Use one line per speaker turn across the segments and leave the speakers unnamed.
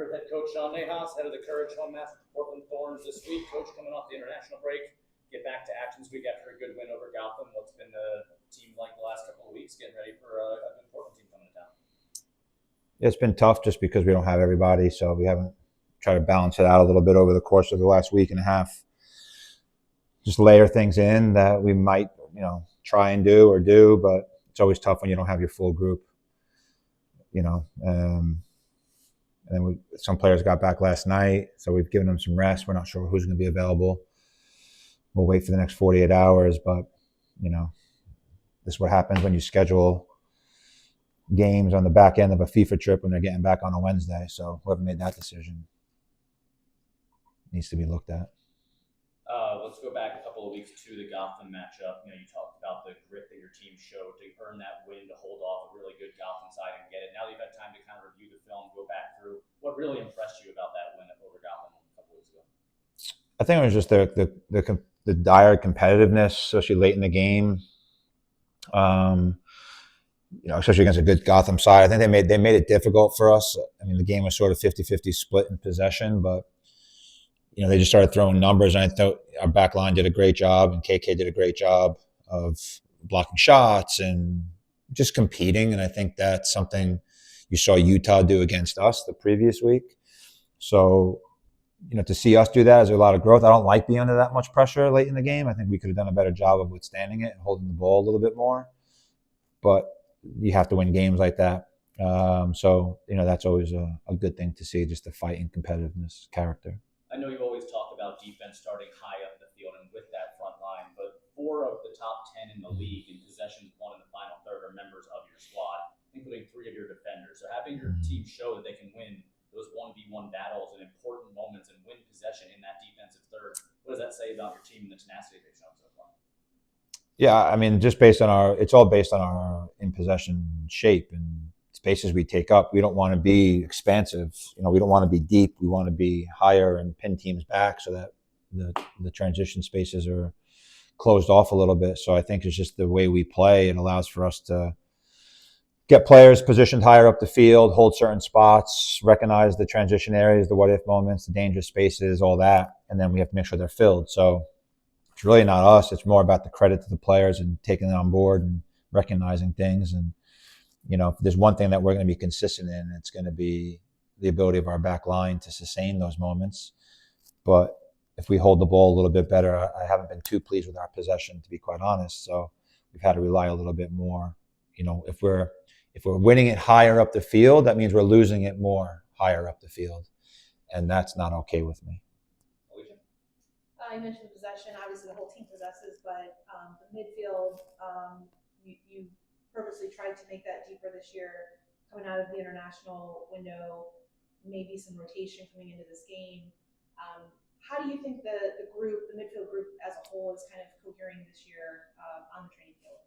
here with head coach Sean Nahas, head of the Courage home match with the Portland Thorns this week. Coach, coming off the international break, get back to action this week after a good win over Gotham. What's been the team like the last couple of weeks, getting ready for a good Portland team coming to town?
It's been tough just because we don't have everybody, so we haven't tried to balance it out a little bit over the course of the last week and a half. Just layer things in that we might, try and do, but it's always tough when you don't have your full group. And then some players got back last night, so we've given them some rest. We're not sure who's going to be available. We'll wait for the next 48 hours, but, this is what happens when you schedule games on the back end of a FIFA trip when they're getting back on a Wednesday. So whoever made that decision needs to be looked at.
Let's go back a couple of weeks to the Gotham matchup. You talked about the grit that your team showed to earn that win, to hold off a really good Gotham side and get it. Now that you've had time to kind of review the film, go back through, what really impressed you about that win over Gotham a couple weeks ago?
I think it was just the dire competitiveness, especially late in the game. Especially against a good Gotham side. I think they made it difficult for us. I mean, the game was sort of 50-50 split in possession, but they just started throwing numbers, and I thought our back line did a great job, and KK did a great job of blocking shots and just competing. And I think that's something you saw Utah do against us the previous week. So, to see us do that is a lot of growth. I don't like being under that much pressure late in the game. I think we could have done a better job of withstanding it and holding the ball a little bit more. But you have to win games like that. So that's always a good thing to see, just the fight and competitiveness character.
I know you always talk about defense starting high up the field and with that front line, but 4 of the top 10 in the league in possessions won in the final third are members of your squad, including 3 of your defenders. So having your team show that they can win those 1v1 battles in important moments and win possession in that defensive third, what does that say about your team and the tenacity they've shown so far?
Yeah, I mean, just it's all based on our in possession shape and spaces we take up. We don't want to be expansive. We don't want to be deep. We want to be higher and pin teams back so that the transition spaces are closed off a little bit. So I think it's just the way we play. It allows for us to get players positioned higher up the field, hold certain spots, recognize the transition areas, the what-if moments, the dangerous spaces, all that. And then we have to make sure they're filled. So it's really not us. It's more about the credit to the players and taking it on board and recognizing things. And, if there's one thing that we're going to be consistent in, it's going to be the ability of our back line to sustain those moments. But if we hold the ball a little bit better, I haven't been too pleased with our possession, to be quite honest. So we've had to rely a little bit more. If we're winning it higher up the field, that means we're losing it more higher up the field. And that's not okay with me.
You mentioned possession. Obviously, the whole team possesses, but the midfield, you purposely tried to make that deeper this year, coming out of the international window, maybe some rotation coming into this game. How do you think the midfield group as a whole is kind of cohering this year on the training field?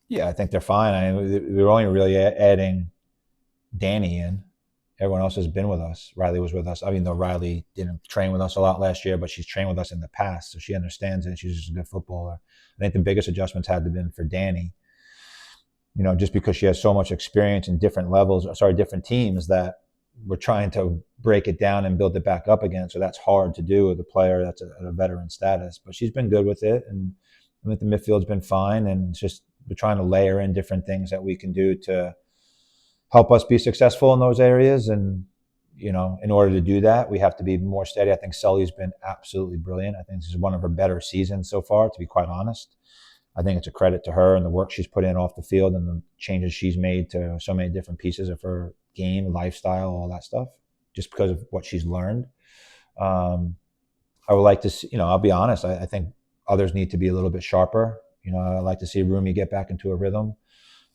Yeah, I think they're fine. I mean, we were only really adding Danny in. Everyone else has been with us. Riley was with us. I mean, though Riley didn't train with us a lot last year, but she's trained with us in the past, so she understands it. She's just a good footballer. I think the biggest adjustments had to been for Danny. Just because she has so much experience in different teams, that we're trying to break it down and build it back up again. So that's hard to do with a player that's at a veteran status. But she's been good with it, and I think the midfield's been fine. And it's just we're trying to layer in different things that we can do to help us be successful in those areas. And, in order to do that, we have to be more steady. I think Sully's been absolutely brilliant. I think this is one of her better seasons so far, to be quite honest. I think it's a credit to her and the work she's put in off the field and the changes she's made to so many different pieces of her game, lifestyle, all that stuff, just because of what she's learned. I would like to see, I'll be honest, I think others need to be a little bit sharper. I'd like to see Rumi get back into a rhythm.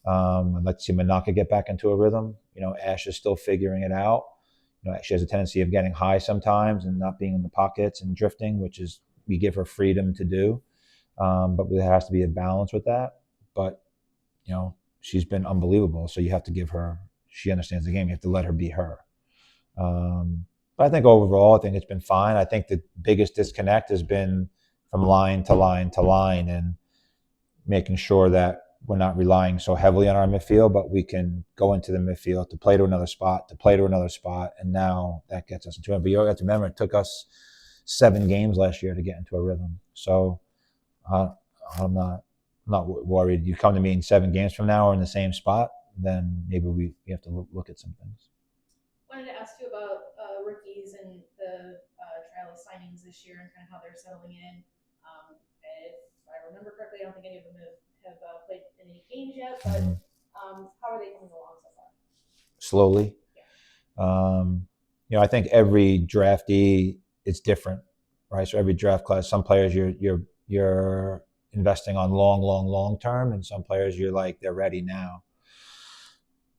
I'd like to see Manaka get back into a rhythm. Ash is still figuring it out. She has a tendency of getting high sometimes and not being in the pockets and drifting, which is we give her freedom to do. But there has to be a balance with that. But, she's been unbelievable. So you have to give her, she understands the game. You have to let her be her. But I think overall, it's been fine. I think the biggest disconnect has been from line to line to line and making sure that we're not relying so heavily on our midfield, but we can go into the midfield to play to another spot, and now that gets us into it. But you have to remember, it took us 7 games last year to get into a rhythm. So I'm not worried. You come to me in 7 games from now, we're in the same spot, then maybe we have to look at some things.
I wanted to ask you about rookies and the trial signings this year and kind of how they're settling in. If I remember correctly, I don't think any of them have played in any games yet, but how are they coming along so far?
Slowly. I think every draftee is different, right? So every draft class, some players you're investing on long term, and some players you're like, they're ready now.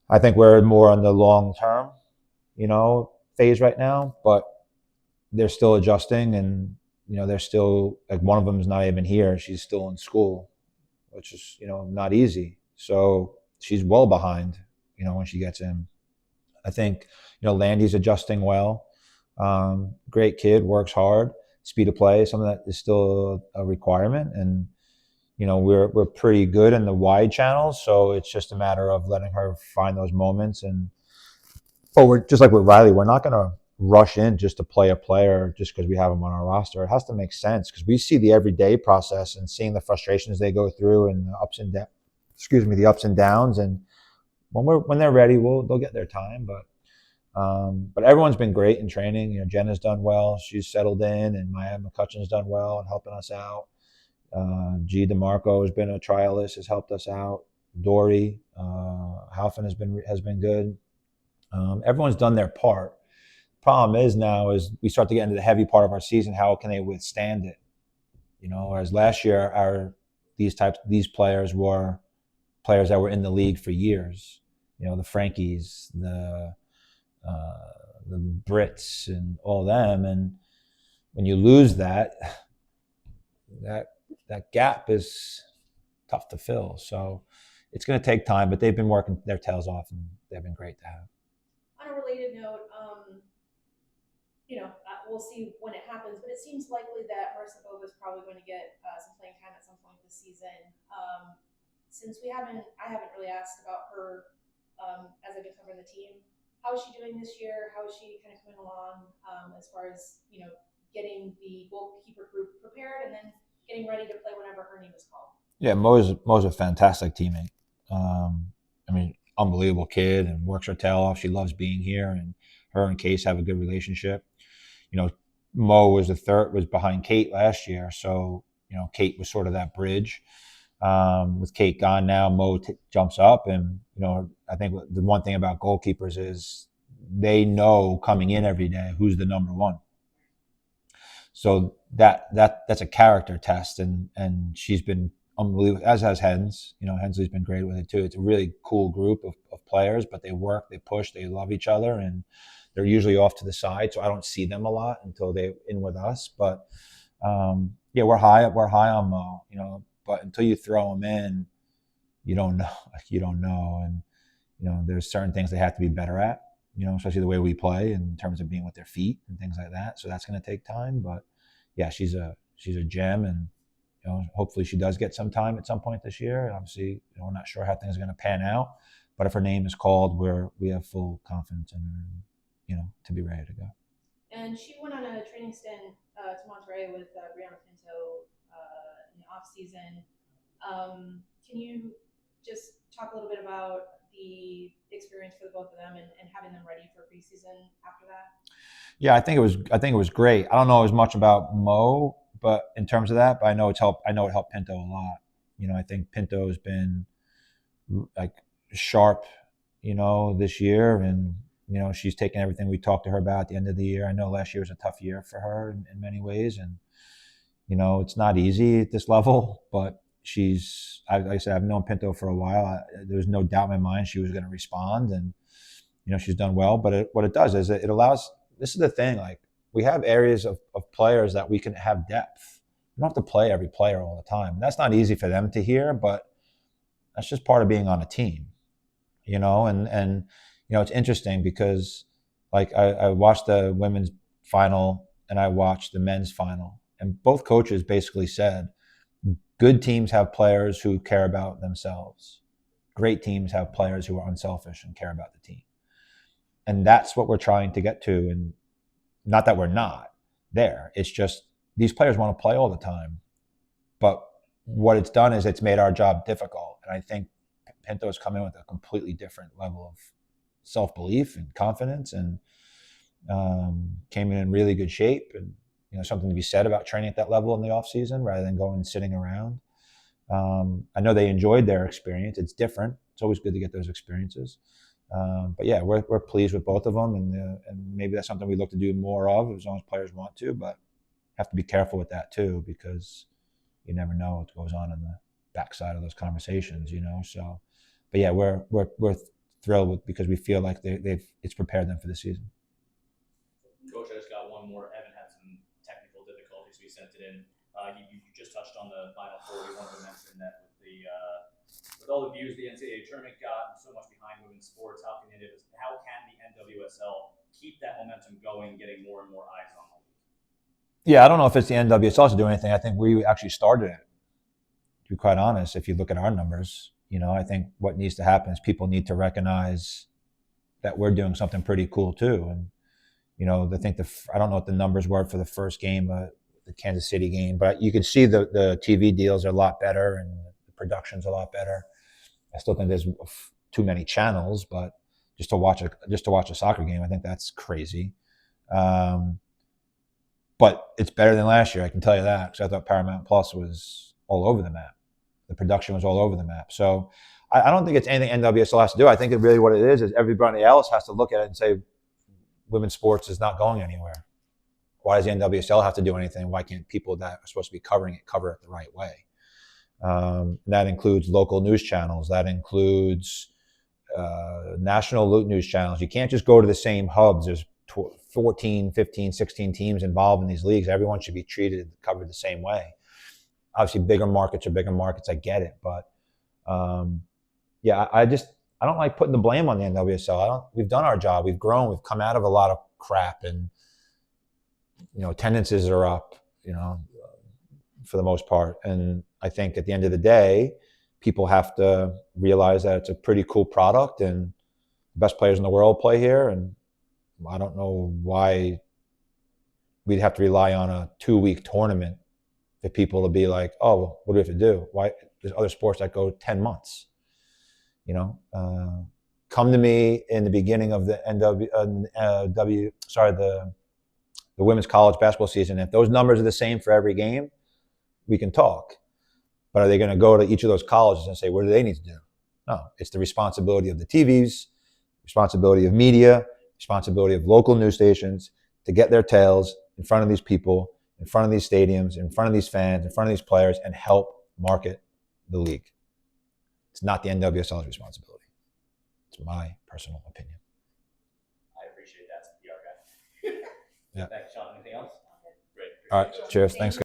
I think we're more on the long term, phase right now, but they're still adjusting, and they're still, like, one of them is not even here. She's still in school, which is not easy. So she's well behind, when she gets in. I think Landy's adjusting well. Great kid, works hard. Speed of play is something that is still a requirement, and we're pretty good in the wide channels. So it's just a matter of letting her find those moments. But we're just like with Riley, we're not going to rush in just to play a player just because we have them on our roster. It has to make sense, because we see the everyday process and seeing the frustrations they go through and the ups and downs. And when they're ready, they'll get their time. But everyone's been great in training. Jenna's done well; she's settled in, and Maya McCutcheon's done well and helping us out. G. DeMarco has been a trialist, has helped us out. Dory Halfin has been good. Everyone's done their part. Problem is now is we start to get into the heavy part of our season. How can they withstand it? Whereas last year these players were players that were in the league for years. The Frankies, the Brits, and all them. And when you lose that gap is tough to fill. So it's going to take time, but they've been working their tails off, and they've been great to have.
On a related note, we'll see when it happens, but it seems likely that Marissa Bova is probably going to get some playing time at some point this season. Since I haven't really asked about her as I've been covering the team. How is she doing this year? How is she kind of coming along as far as getting the goalkeeper group prepared and then getting ready to play whenever her name is called?
Yeah, Mo's a fantastic teammate. Unbelievable kid, and works her tail off. She loves being here, and her and Case have a good relationship. Mo was behind Kate last year, so Kate was sort of that bridge. With Kate gone now, Mo jumps up, and I think the one thing about goalkeepers is they know coming in every day who's the number one. So that's a character test, and she's been unbelievable, as has Hens. Hensley's been great with it too. It's a really cool group of players, but they work, they push, they love each other, and they're usually off to the side, so I don't see them a lot until they're in with us. But we're high on Mo, but until you throw them in, you don't know. And there's certain things they have to be better at, especially the way we play in terms of being with their feet and things like that. So that's going to take time. But yeah, she's a gem, and hopefully she does get some time at some point this year. And obviously, we're not sure how things are going to pan out, but if her name is called, we have full confidence in her, to be ready to go.
And she went on a training stint to Monterey with Brianna Pinto in the off season. Can you just talk a little bit about the experience for the both of them and having them ready for preseason after that?
Yeah, I think it was great. I don't know as much about Mo, but in terms of that, but I know it helped Pinto a lot. I think Pinto has been like sharp, this year, and she's taken everything we talked to her about at the end of the year. I know last year was a tough year for her in many ways, and it's not easy at this level, but like I said, I've known Pinto for a while. There was no doubt in my mind she was going to respond, and she's done well. But what it does is it allows. This is the thing, like, we have areas of players that we can have depth. You don't have to play every player all the time. That's not easy for them to hear, but that's just part of being on a team, and it's interesting because, like, I watched the women's final and I watched the men's final, and both coaches basically said, Good teams have players who care about themselves. Great teams have players who are unselfish and care about the team. And that's what we're trying to get to. And not that we're not there. It's just these players want to play all the time. But what it's done is it's made our job difficult. And I think Pinto's come in with a completely different level of self-belief and confidence, and came in really good shape. And something to be said about training at that level in the off season rather than going and sitting around. I know they enjoyed their experience. It's different. It's always good to get those experiences. But yeah, we're pleased with both of them, and maybe that's something we look to do more of as long as players want to. But have to be careful with that too, because you never know what goes on in the backside of those conversations. So, but yeah, we're thrilled because we feel like it's prepared them for the season.
Coach, I just got one more. Evan had some technical difficulties, so he sent it in. You just touched on the Final Four. We wanted to mention that with all the views the NCAA tournament got and so much behind women's sports, how can the NWSL keep that momentum going, getting more and more eyes on the league?
Yeah, I don't know if it's the NWSL to do anything. I think we actually started it, to be quite honest. If you look at our numbers, I think what needs to happen is people need to recognize that we're doing something pretty cool too. And I think I don't know what the numbers were for the first game, the Kansas City game, but you can see the TV deals are a lot better and the production's a lot better. I still think there's too many channels, but just to watch a soccer game, I think that's crazy. But it's better than last year, I can tell you that, because I thought Paramount Plus was all over the map. The production was all over the map. So I don't think it's anything NWSL has to do. I think really what it is everybody else has to look at it and say, women's sports is not going anywhere. Why does the NWSL have to do anything? Why can't people that are supposed to be covering it cover it the right way? That includes local news channels. That includes national news channels. You can't just go to the same hubs. There's 14, 15, 16 teams involved in these leagues. Everyone should be covered the same way. Obviously, bigger markets are bigger markets. I get it. But yeah, I don't like putting the blame on the NWSL. We've done our job. We've grown. We've come out of a lot of crap, and attendances are up, for the most part. And I think at the end of the day, people have to realize that it's a pretty cool product, and the best players in the world play here. And I don't know why we'd have to rely on a 2-week tournament for people to be like, oh, what do we have to do? Why? There's other sports that go 10 months. Come to me in the beginning of the the women's college basketball season. If those numbers are the same for every game, we can talk. But are they going to go to each of those colleges and say, what do they need to do? No, it's the responsibility of the TVs, responsibility of media, responsibility of local news stations to get their tails in front of these people, in front of these stadiums, in front of these fans, in front of these players, and help market the league. It's not the NWSL's responsibility. It's my personal opinion.
I appreciate that, PR guy.
Yeah.
Thanks, Sean. Anything else? Great.
All right. Cheers. Thanks, guys.